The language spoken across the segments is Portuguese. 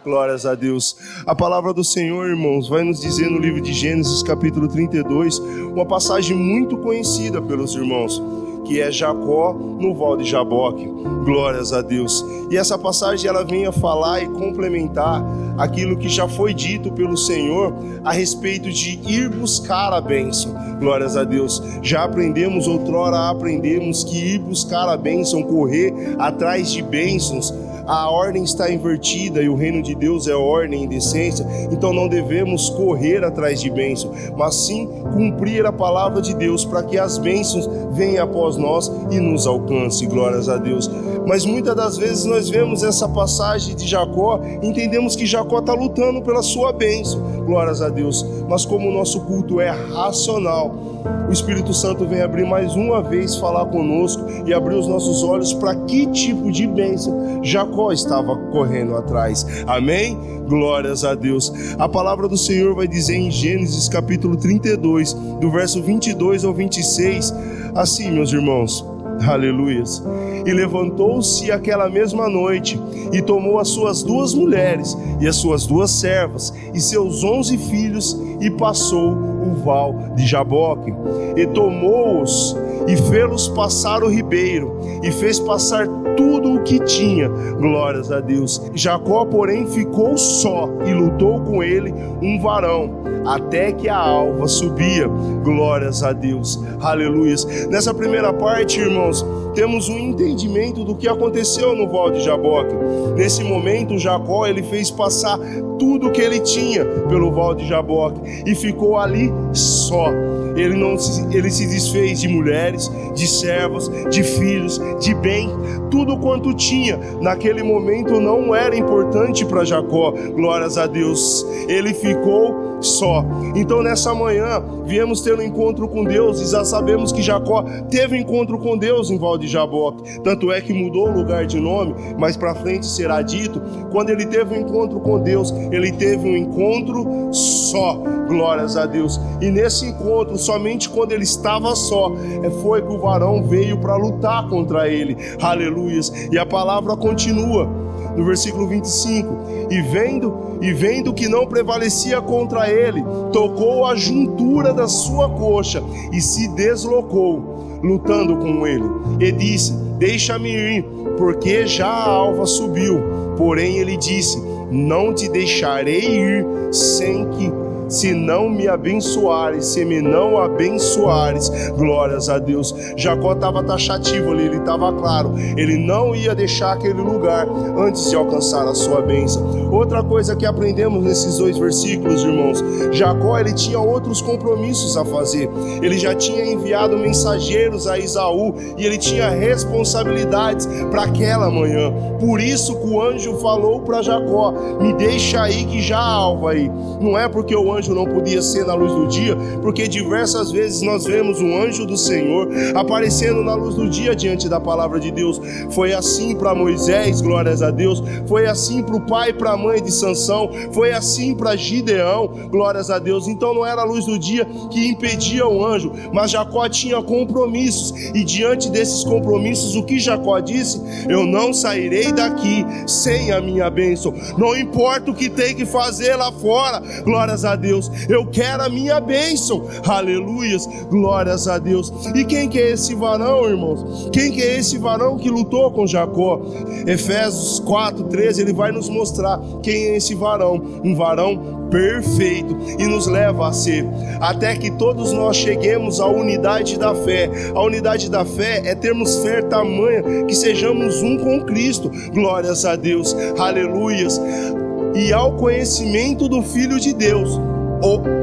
Glórias a Deus. A palavra do Senhor, irmãos, vai nos dizer no livro de Gênesis, capítulo 32, uma passagem muito conhecida pelos irmãos, que é Jacó no Val de Jaboque. Glórias a Deus. E essa passagem ela vem a falar e complementar aquilo que já foi dito pelo Senhor a respeito de ir buscar a bênção. Glórias a Deus. Já aprendemos, outrora aprendemos que ir buscar a bênção, correr atrás de bênçãos, a ordem está invertida e o reino de Deus é ordem e decência, então não devemos correr atrás de bênção, mas sim cumprir a palavra de Deus para que as bênçãos venham após nós e nos alcance. Glórias a Deus. Mas muitas das vezes nós vemos essa passagem de Jacó e entendemos que Jacó está lutando pela sua bênção. Glórias a Deus. Mas como o nosso culto é racional, o Espírito Santo vem abrir mais uma vez, falar conosco e abrir os nossos olhos para que tipo de bênção Jacó estava correndo atrás. Amém? Glórias a Deus. A palavra do Senhor vai dizer em Gênesis capítulo 32, do verso 22 ao 26, assim, meus irmãos. Aleluias. E levantou-se aquela mesma noite e tomou as suas 2 mulheres e as suas 2 servas e seus 11 filhos e passou o val de Jaboque. E tomou-os e fê-los passar o ribeiro e fez passar tudo o que tinha. Glórias a Deus. Jacó, porém, ficou só e lutou com ele um varão, até que a alva subia. Glórias a Deus. Aleluias. Nessa primeira parte, irmãos, temos um entendimento do que aconteceu no Val de Jaboque. Nesse momento, Jacó, ele fez passar tudo que ele tinha pelo Val de Jaboque e ficou ali só. Ele se desfez de mulheres, de servas, de filhos, de bem, tudo quanto tinha. Naquele momento não era importante para Jacó. Glórias a Deus. Ele ficou só. Então nessa manhã viemos ter um encontro com Deus e já sabemos que Jacó teve um encontro com Deus em Val de Jaboque. Tanto é que mudou o lugar de nome, mas para frente será dito, quando ele teve um encontro com Deus, ele teve um encontro só. Glórias a Deus. E nesse encontro, somente quando ele estava só, foi que o varão veio para lutar contra ele. Aleluias. E a palavra continua no versículo 25, e vendo que não prevalecia contra ele, tocou a juntura da sua coxa e se deslocou, lutando com ele, e disse: deixa-me ir, porque já a alva subiu. Porém ele disse: não te deixarei ir se não me abençoares, se me não abençoares. Glórias a Deus. Jacó estava taxativo ali, ele estava claro, ele não ia deixar aquele lugar antes de alcançar a sua bênção. Outra coisa que aprendemos nesses 2 versículos, irmãos, Jacó, ele tinha outros compromissos a fazer. Ele já tinha enviado mensageiros a Esaú e ele tinha responsabilidades para aquela manhã. Por isso que o anjo falou para Jacó: me deixa aí que já há alva aí. Não é porque o anjo não podia ser na luz do dia, porque diversas vezes nós vemos um anjo do Senhor aparecendo na luz do dia diante da palavra de Deus. Foi assim para Moisés, glórias a Deus. Foi assim para o pai e para a mãe de Sansão. Foi assim para Gideão, glórias a Deus. Então não era a luz do dia que impedia o anjo, mas Jacó tinha compromissos, e diante desses compromissos, o que Jacó disse? Eu não sairei daqui sem a minha bênção. Não importa o que tem que fazer lá fora, glórias a Deus, eu quero a minha bênção. Aleluias, glórias a Deus. E quem que é esse varão, irmãos? Quem que é esse varão que lutou com Jacó? Efésios 4:13, ele vai nos mostrar quem é esse varão. Um varão perfeito, e nos leva a ser, até que todos nós cheguemos à unidade da fé. A unidade da fé é termos fé tamanha que sejamos um com Cristo. Glórias a Deus. Aleluias. E ao conhecimento do Filho de Deus,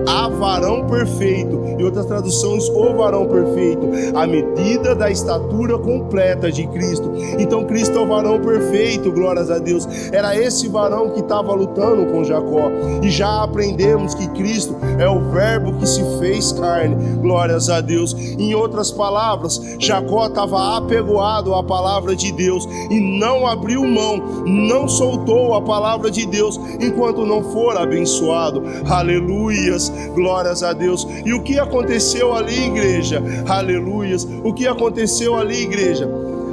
a varão perfeito, em outras traduções, o varão perfeito, à medida da estatura completa de Cristo. Então Cristo é o varão perfeito, glórias a Deus. Era esse varão que estava lutando com Jacó, e já aprendemos que Cristo é o verbo que se fez carne, glórias a Deus. Em outras palavras, Jacó estava apegoado à palavra de Deus e não abriu mão, não soltou a palavra de Deus enquanto não for abençoado. Aleluias, glórias a Deus. E o que aconteceu ali, igreja? Aleluias. O que aconteceu ali, igreja?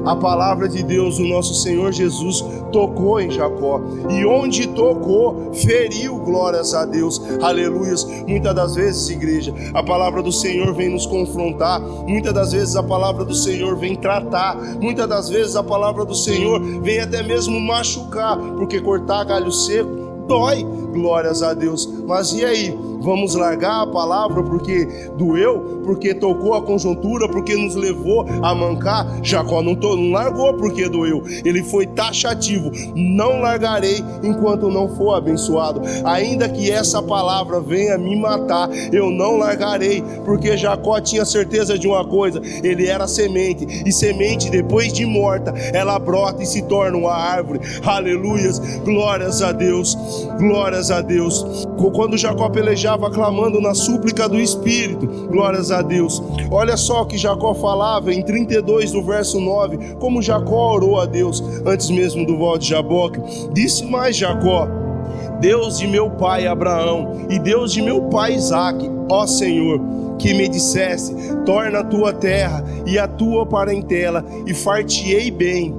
A palavra de Deus, o nosso Senhor Jesus, tocou em Jacó, e onde tocou, feriu, glórias a Deus, aleluias. Muitas das vezes, igreja, a palavra do Senhor vem nos confrontar, muitas das vezes a palavra do Senhor vem tratar, muitas das vezes a palavra do Senhor vem até mesmo machucar, porque cortar galho seco dói, glórias a Deus. Mas e aí? Vamos largar a palavra porque doeu, porque tocou a conjuntura, porque nos levou a mancar? Jacó não largou porque doeu, ele foi taxativo: não largarei enquanto não for abençoado. Ainda que essa palavra venha me matar, eu não largarei, porque Jacó tinha certeza de uma coisa: ele era semente, e semente depois de morta, ela brota e se torna uma árvore, aleluias, glórias a Deus, glórias a Deus. Quando Jacó pelejava clamando na súplica do Espírito, glórias a Deus, olha só o que Jacó falava em 32 do verso 9, como Jacó orou a Deus antes mesmo do val de Jaboque. Disse mais Jacó: Deus de meu pai Abraão e Deus de meu pai Isaque, ó Senhor, que me dissesse: torna a tua terra e a tua parentela, e far-te-ei bem.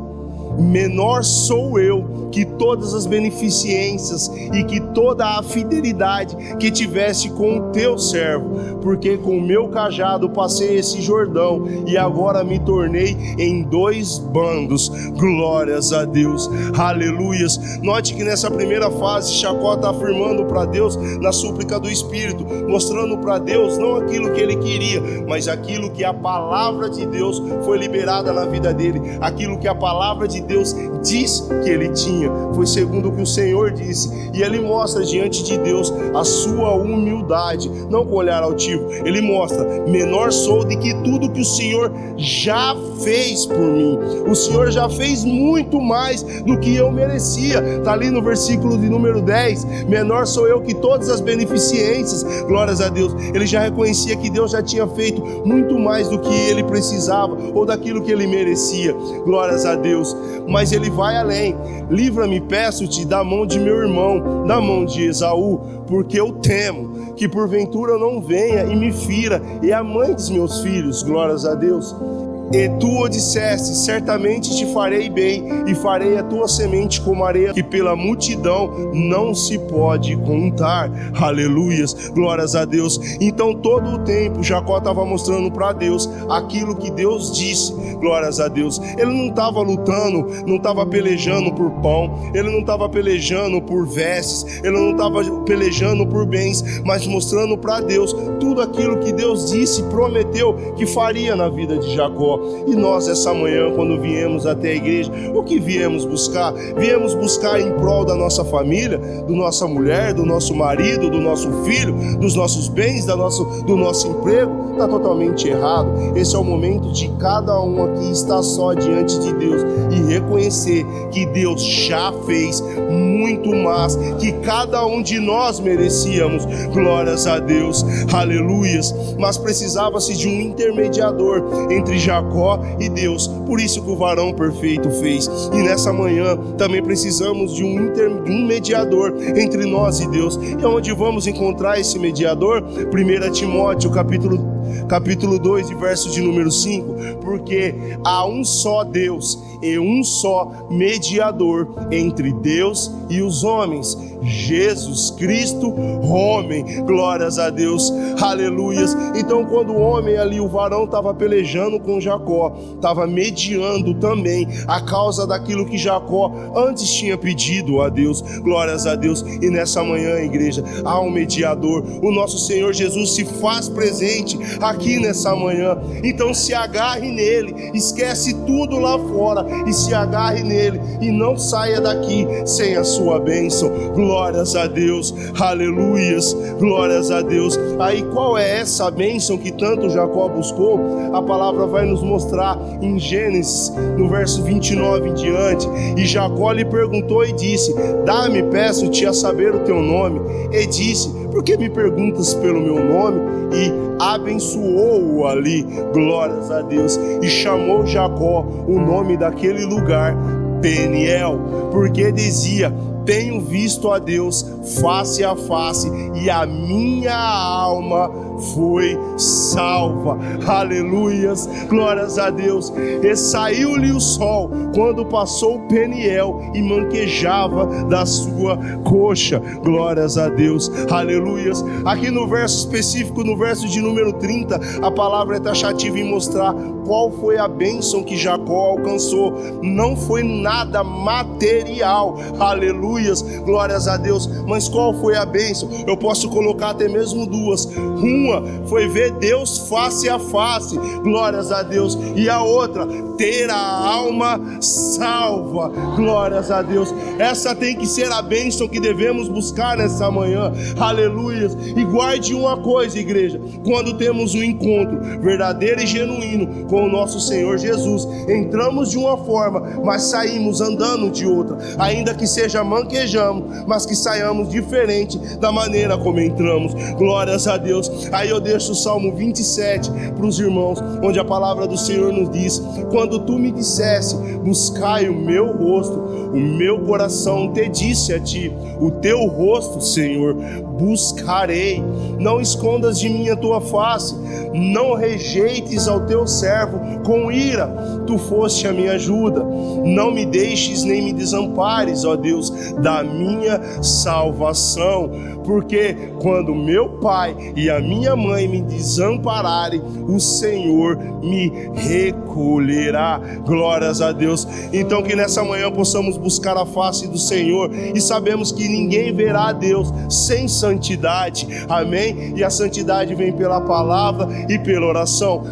Menor sou eu que todas as beneficências e que toda a fidelidade que tivesse com o teu servo, porque com o meu cajado passei esse Jordão e agora me tornei em 2 bandos, glórias a Deus, aleluias. Note que nessa primeira fase Jacó está afirmando para Deus na súplica do Espírito, mostrando para Deus não aquilo que ele queria, mas aquilo que a palavra de Deus foi liberada na vida dele, aquilo que a palavra de Deus diz que ele tinha, foi segundo o que o Senhor disse, e ele mostra diante de Deus a sua humildade, não com olhar altivo. Ele mostra: menor sou de que tudo que o Senhor já fez por mim. O Senhor já fez muito mais do que eu merecia, está ali no versículo de número 10, menor sou eu que todas as beneficências, glórias a Deus. Ele já reconhecia que Deus já tinha feito muito mais do que ele precisava, ou daquilo que ele merecia, glórias a Deus. Mas ele vai além: livra-me, peço-te, da mão de meu irmão, da mão de Esaú, porque eu temo que porventura não venha e me fira, e a mãe dos meus filhos, glórias a Deus. E tu o disseste: certamente te farei bem, e farei a tua semente como areia, que pela multidão não se pode contar, aleluias, glórias a Deus. Então todo o tempo Jacó estava mostrando para Deus aquilo que Deus disse, glórias a Deus. Ele não estava lutando, não estava pelejando por pão, ele não estava pelejando por vestes, ele não estava pelejando por bens, mas mostrando para Deus tudo aquilo que Deus disse, prometeu que faria na vida de Jacó. E nós essa manhã, quando viemos até a igreja, o que viemos buscar? Viemos buscar em prol da nossa família, da nossa mulher, do nosso marido, do nosso filho, dos nossos bens, do nosso emprego? Está totalmente errado. Esse é o momento de cada um aqui estar só diante de Deus e reconhecer que Deus já fez muito mais que cada um de nós merecíamos, glórias a Deus, aleluias. Mas precisava-se de um intermediador entre Jacó e Deus, por isso que o varão perfeito fez. E nessa manhã também precisamos de um mediador entre nós e Deus. E onde vamos encontrar esse mediador? 1 Timóteo capítulo 2, verso de número 5, porque há um só Deus e um só mediador entre Deus e os homens, Jesus Cristo, homem, glórias a Deus, aleluias. Então quando o homem ali, o varão, estava pelejando com Jacó, estava mediando também a causa daquilo que Jacó antes tinha pedido a Deus, glórias a Deus. E nessa manhã, igreja, há um mediador, o nosso Senhor Jesus se faz presente aqui nessa manhã. Então se agarre nele, esquece tudo lá fora e se agarre nele, e não saia daqui sem a sua bênção, glórias a Deus, aleluias, glórias a Deus. Aí qual é essa bênção que tanto Jacó buscou? A palavra vai nos mostrar em Gênesis, no verso 29 em diante. E Jacó lhe perguntou e disse: dá-me, peço-te, a saber o teu nome. E disse: por que me perguntas pelo meu nome? E abençoou-o ali, glórias a Deus. E chamou Jacó o nome daquele lugar Peniel, porque dizia: tenho visto a Deus face a face, e a minha alma foi salva. Aleluias, glórias a Deus. E saiu-lhe o sol quando passou o Peniel e manquejava da sua coxa. Glórias a Deus, aleluias. Aqui no verso específico, no verso de número 30, a palavra é taxativa em mostrar qual foi a bênção que Jacó alcançou. Não foi nada material, aleluias, glórias a Deus. Mas qual foi a bênção? Eu posso colocar até mesmo duas. Uma foi ver Deus face a face, glórias a Deus. E a outra, ter a alma salva, glórias a Deus. Essa tem que ser a bênção que devemos buscar nessa manhã, aleluias. E guarde uma coisa, igreja: quando temos um encontro verdadeiro e genuíno com o nosso Senhor Jesus, entramos de uma forma, mas saímos andando de outra. Ainda que seja manquejamos, mas que saiamos diferente da maneira como entramos, glórias a Deus. Aí eu deixo o Salmo 27 para os irmãos, onde a palavra do Senhor nos diz: quando tu me dissesse, buscai o meu rosto, o meu coração te disse a ti, o teu rosto, Senhor, buscarei. Não escondas de mim a tua face, não rejeites ao teu servo com ira, tu foste a minha ajuda. Não me deixes nem me desampares, ó Deus, da minha salvação, porque quando meu pai e a minha mãe me desampararem, o Senhor me recolherá. Glórias a Deus. Então que nessa manhã possamos buscar a face do Senhor, e sabemos que ninguém verá a Deus sem santidade, amém? E a santidade vem pela palavra e pela oração.